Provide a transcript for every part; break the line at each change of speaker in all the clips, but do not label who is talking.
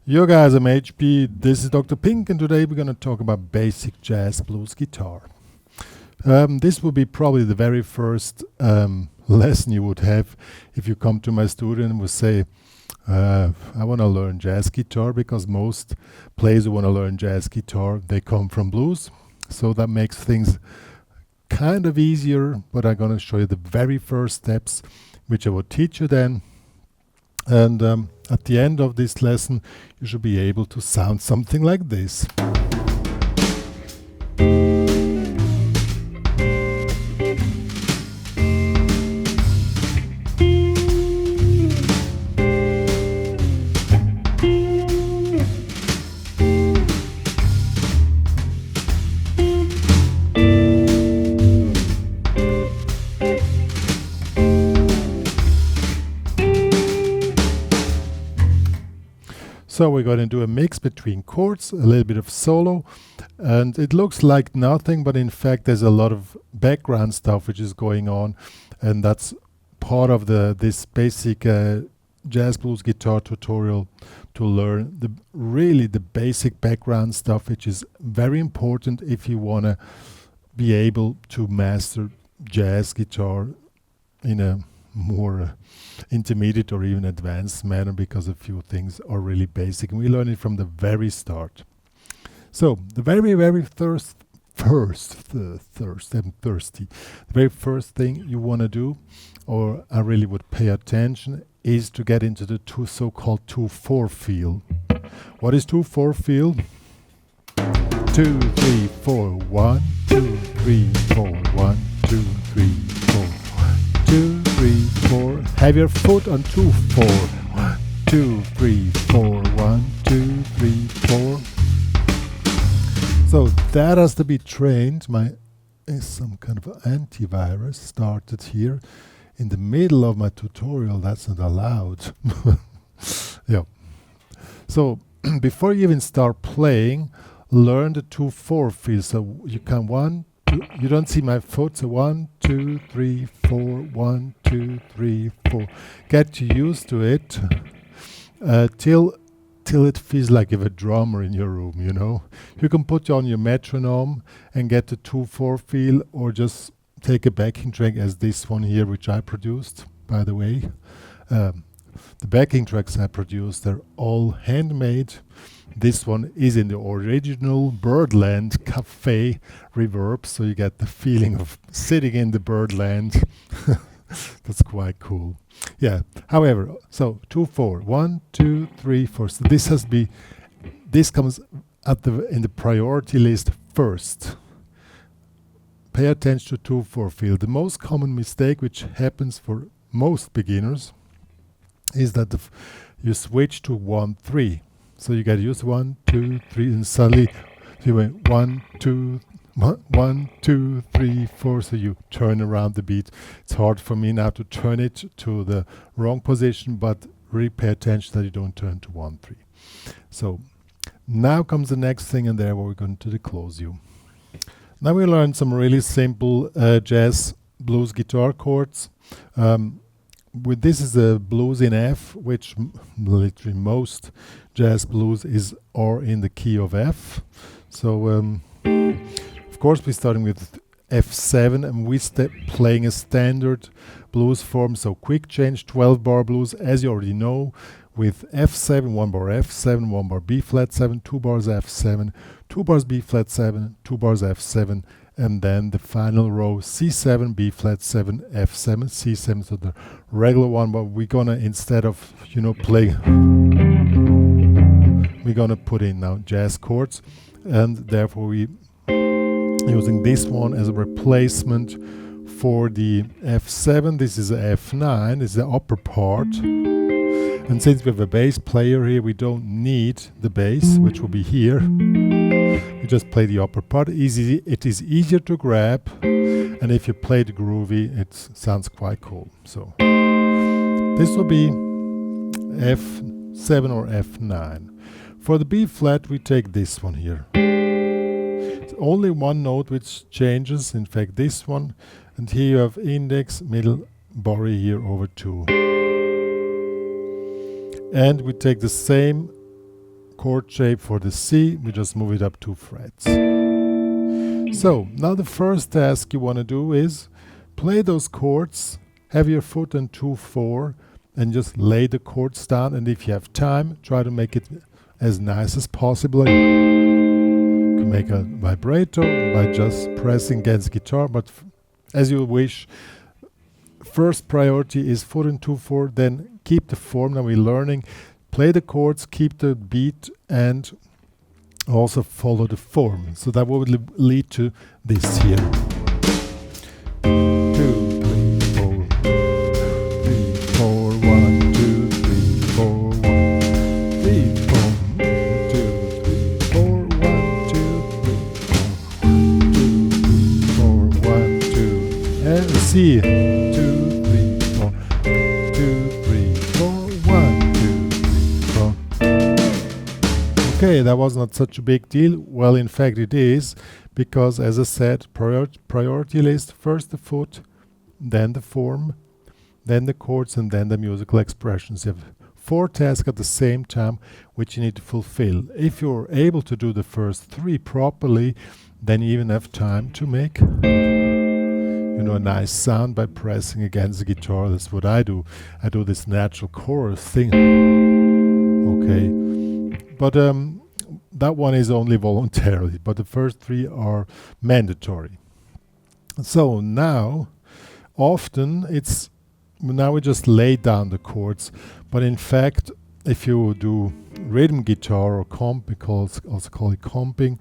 Yo guys, I'm HP, this is Dr. Pink, and today we're going to talk about basic jazz blues guitar. This will be probably the very first lesson you would have if you come to my studio and would say, I want to learn jazz guitar, because most players who want to learn jazz guitar, they come from blues. So that makes things kind of easier, but I'm going to show you the very first steps, which I will teach you then. And at the end of this lesson, you should be able to sound something like this. So we're going to do a mix between chords, a little bit of solo, and it looks like nothing, but in fact there's a lot of background stuff which is going on, and that's part of this basic jazz blues guitar tutorial, to learn the basic background stuff, which is very important if you want to be able to master jazz guitar in a more intermediate or even advanced manner, because a few things are really basic and we learn it from the very start. So the very first thing you want to do, or I really would pay attention, is to get into the so-called 2/4 feel. What is 2/4 feel? 2 3 4 1 2 3 4 1 2 3 4 2 3 4. Have your foot on 2/4. 1 2 3 4 1 2 3 4. So that has to be trained. Some kind of antivirus started here in the middle of my tutorial. That's not allowed. Yeah. So before you even start playing, learn the 2/4 feel. So you can 1 2, you don't see my foot, so 1 2 3 4 1 2 3 4. Get used to it till it feels like you have a drummer in your room, you know. You can put on your metronome and get the 2/4 feel, or just take a backing track as this one here, which I produced, by the way. The backing tracks I produced, they're all handmade. This one is in the original Birdland Cafe reverb, so you get the feeling of sitting in the Birdland. That's quite cool. Yeah. However, so 2/4, 1 2 3 4. So this comes in the priority list first. Pay attention to 2/4 feel. The most common mistake which happens for most beginners is that you switch to 1 3. So you get used to 1 2 3, and suddenly you went 1 2 1 2 3 4. So you turn around the beat. It's hard for me now to turn it to the wrong position, but really pay attention that you don't turn to 1 3. So now comes the next thing, and there we're going to close you. Now we learned some really simple jazz blues guitar chords. This is a blues in F, which literally most jazz blues are in the key of F. So of course we're starting with F7, and we playing a standard blues form, so quick change 12-bar blues, as you already know, with F7, 1 bar F7, 1 bar B flat 7, 2 bars F7, 2 bars B flat 7, 2 bars F7, and then the final row C7, B flat 7, F7, C7, so the regular one. But we're gonna, instead of play, we're gonna put in now jazz chords, and therefore we using this one as a replacement for the F7. This is a F9, this is the upper part. And since we have a bass player here, we don't need the bass, which will be here. We just play the upper part. It is easier to grab, and if you play it groovy, it sounds quite cool. So this will be F7 or F9. For the B flat, we take this one here. It's only one note which changes, in fact this one, and here you have index, middle, Borry here over 2. And we take the same chord shape for the C, we just move it up 2 frets. So now the first task you want to do is play those chords, have your foot on 2-4, and just lay the chords down, and if you have time, try to make it as nice as possible. You can make a vibrato by just pressing against the guitar, but as you wish. First priority is foot in 2-4, then keep the form. Now we're learning, play the chords, keep the beat, and also follow the form. So that will lead to this here. 2, 3, 4, 3, 4, 1, 2, 3, 4, 1, 3, 4, 2, 3, 4, 1, 2, 3, 4, 1, 2, and C. 2, 3, 4, 2, 3, 4, 1, 2, 3, 4. Okay, that was not such a big deal. Well, in fact it is, because as I said, priority list, first the foot, then the form, then the chords, and then the musical expressions. You have 4 tasks at the same time which you need to fulfill. If you're able to do the first 3 properly, then you even have time to make a nice sound by pressing against the guitar. That's what I do. I do this natural chorus thing. Okay, but that one is only voluntarily, but the first 3 are mandatory. So now, often we just lay down the chords, but in fact, if you do rhythm guitar or comp, we also call it comping,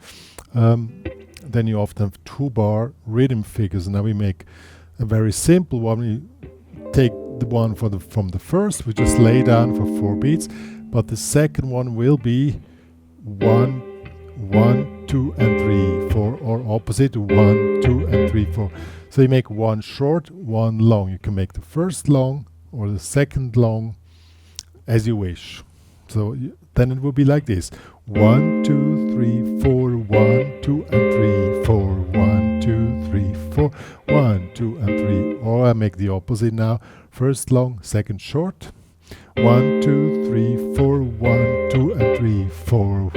then you often have 2-bar rhythm figures. Now we make a very simple one. We take the one from the first, we just lay down for 4 beats, but the second one will be 1, 1, 2, and 3, 4, or opposite, 1, 2, and 3, 4. So you make 1 short, 1 long. You can make the first long or the second long as you wish. So then it will be like this: 1, 2, 3, 4, 1, 2, and 3, 4, 1, 2, 3, 4, 1, 2, and 3. Or I make the opposite now: first long, second short. 1, 2, 3, 4, 1, 2, and 3, 4.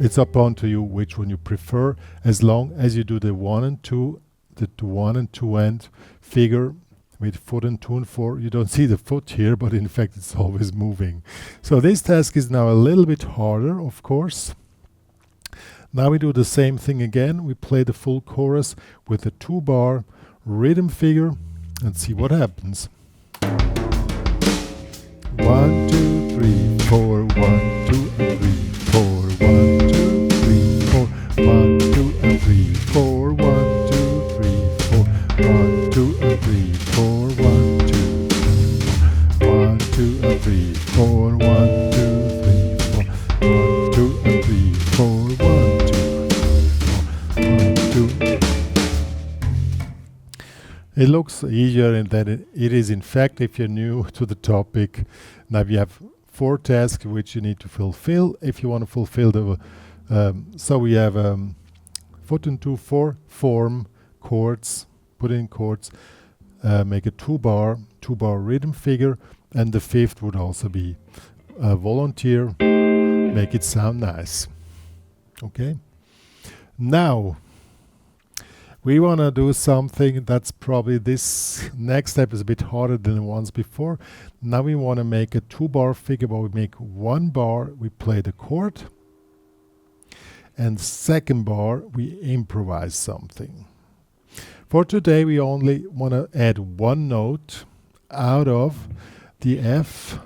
It's up onto you which one you prefer, as long as you do the 1 and 2, the 1 and 2 end figure with foot and 2 and 4. You don't see the foot here, but in fact it's always moving. So this task is now a little bit harder, of course. Now we do the same thing again. We play the full chorus with a 2-bar rhythm figure and see what happens. 1, 2, 3, 4, 1, 2, and 3, 4, 1, 2, 3, 4, 1, 2, and 3, 4, 1, 2, 3, 4, 1, 2, and 3, 4, 1, 2, 1, 2, and 3, 4, 1, 2, 3, 4, 1, 2, and 3, 4, 1, 2, 1, 2. It looks easier than it is in fact if you're new to the topic. Now you have 4 tasks which you need to fulfill if you want to fulfill the so we have foot and 2-4, form, chords, put in chords, make a 2-bar rhythm figure, and the 5th would also be volunteer, make it sound nice. Okay, now we want to do something that's probably this next step is a bit harder than the ones before. Now we want to make a 2-bar figure where we make 1 bar, we play the chord, and second bar, we improvise something. For today, we only want to add 1 note out of the F,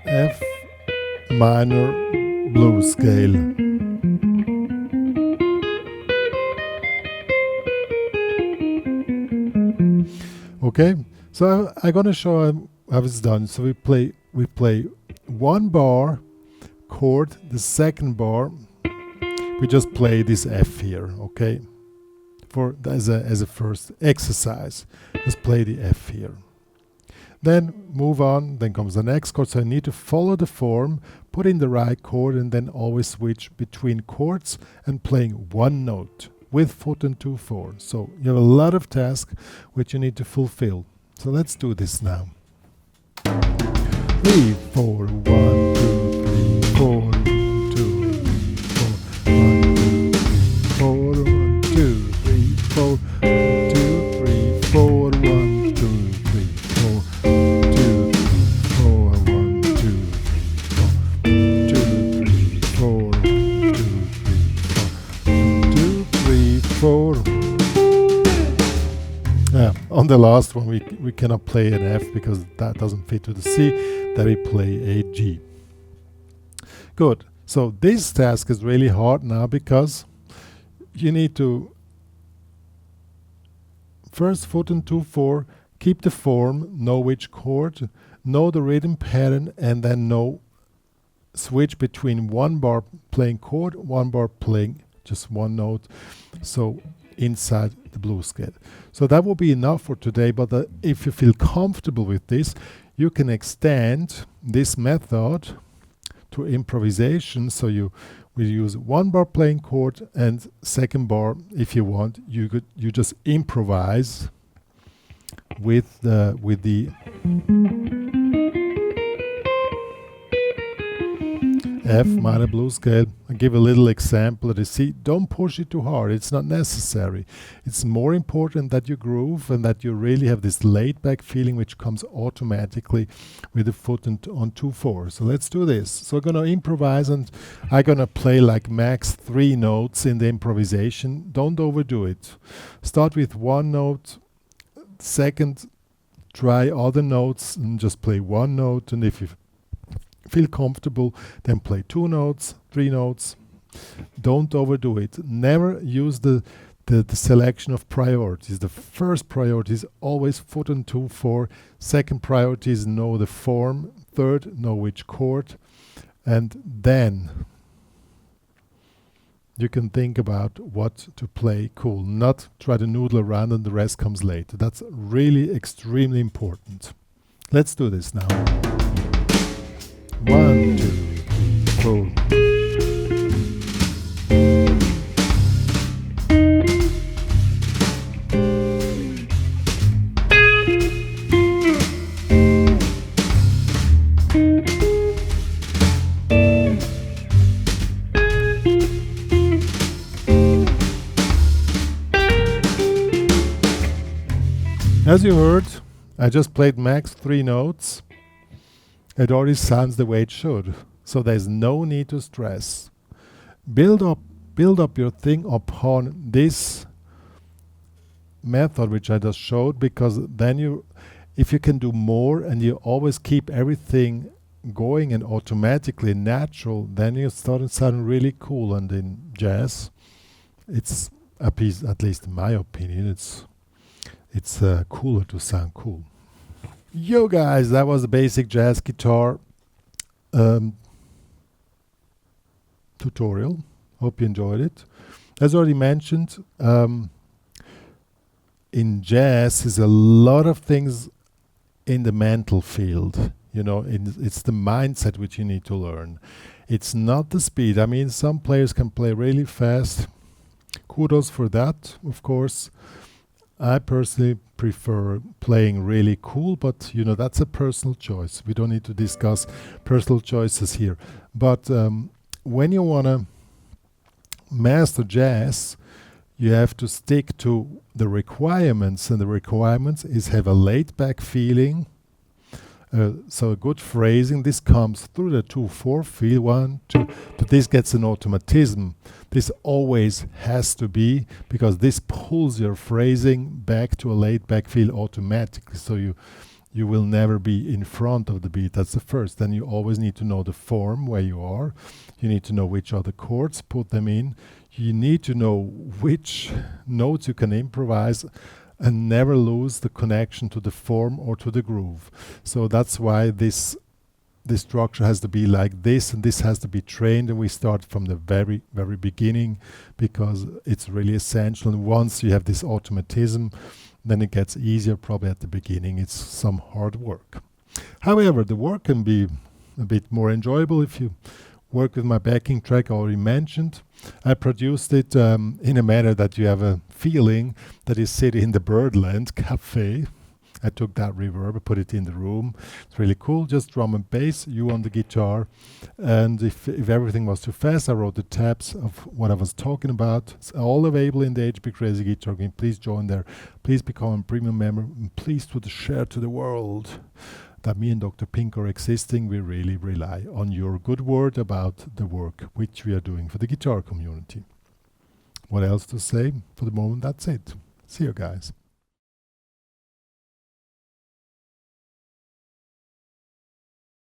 F minor blues scale. Okay, so I'm gonna show how it's done. So we play 1 bar chord, the second bar we just play this F here. Okay, for as a first exercise, just play the F here. Then move on, then comes the next chord, so I need to follow the form, put in the right chord, and then always switch between chords and playing 1 note with foot and 2-4. So you have a lot of tasks which you need to fulfill. So let's do this now. 3, 4, 1, 2, 3, 4, 1, 2, 3, 4, 1, 2, 3, 4, 2, 3, 4, 1, 2, 3, 4, 2, 3, 4, 1, 2, 3, 4, 2, 3, 4. On the last one we cannot play an F because that doesn't fit to the C, then we play a G. Good. So this task is really hard now because you need to first foot and 2/4, keep the form, know which chord, know the rhythm pattern, and then know switch between one bar playing chord, one bar playing just one note. So inside the blues scale. So that will be enough for today, but if you feel comfortable with this, you can extend this method to improvisation. So you will use one bar playing chord, and second bar, if you want, you just improvise with the F minor blues scale. I'll give a little example of the C. Don't push it too hard, it's not necessary. It's more important that you groove and that you really have this laid back feeling which comes automatically with the foot and on 2/4. So let's do this. So I'm gonna improvise and I'm gonna play like max 3 notes in the improvisation. Don't overdo it. Start with one note, second try other notes and just play one note, and if you feel comfortable, then play 2 notes, 3 notes. Don't overdo it. Never use the selection of priorities. The first priority is always foot and 2/4. Second priority is know the form. Third, know which chord. And then you can think about what to play cool. Not try to noodle around and the rest comes later. That's really extremely important. Let's do this now. 1, 2, 3, 4. As you heard, I just played max 3 notes. It already sounds the way it should. So there's no need to stress. Build up your thing upon this method which I just showed, because then if you can do more and you always keep everything going and automatically natural, then you start to sound really cool. And in jazz, it's a piece, at least in my opinion, it's cooler to sound cool. Yo guys, that was a basic jazz guitar tutorial. Hope you enjoyed it. As already mentioned, in jazz is a lot of things in the mental field. You know, it's the mindset which you need to learn. It's not the speed. I mean, some players can play really fast. Kudos for that, of course. I personally prefer playing really cool, but you know, that's a personal choice. We don't need to discuss personal choices here. But when you want to master jazz, you have to stick to the requirements, and the requirements is have a laid back feeling. So a good phrasing, this comes through the 2/4 feel, 1, 2, but this gets an automatism. This always has to be, because this pulls your phrasing back to a laid back feel automatically. So you will never be in front of the beat. That's the first. Then you always need to know the form where you are. You need to know which are the chords, put them in. You need to know which notes you can improvise, and never lose the connection to the form or to the groove. So that's why this structure has to be like this, and this has to be trained, and we start from the very, very beginning, because it's really essential. And once you have this automatism, then it gets easier. Probably at the beginning it's some hard work. However, the work can be a bit more enjoyable if you work with my backing track I already mentioned. I produced it in a manner that you have a feeling that you sit in the Birdland Cafe. I took that reverb, put it in the room. It's really cool, just drum and bass, you on the guitar. And if everything was too fast, I wrote the tabs of what I was talking about. It's all available in the HPCrazy guitar game. Please join there. Please become a premium member. And please do the share to the world that me and Dr. Pink are existing. We really rely on your good word about the work which we are doing for the guitar community. What else to say? For the moment, that's it. See you guys.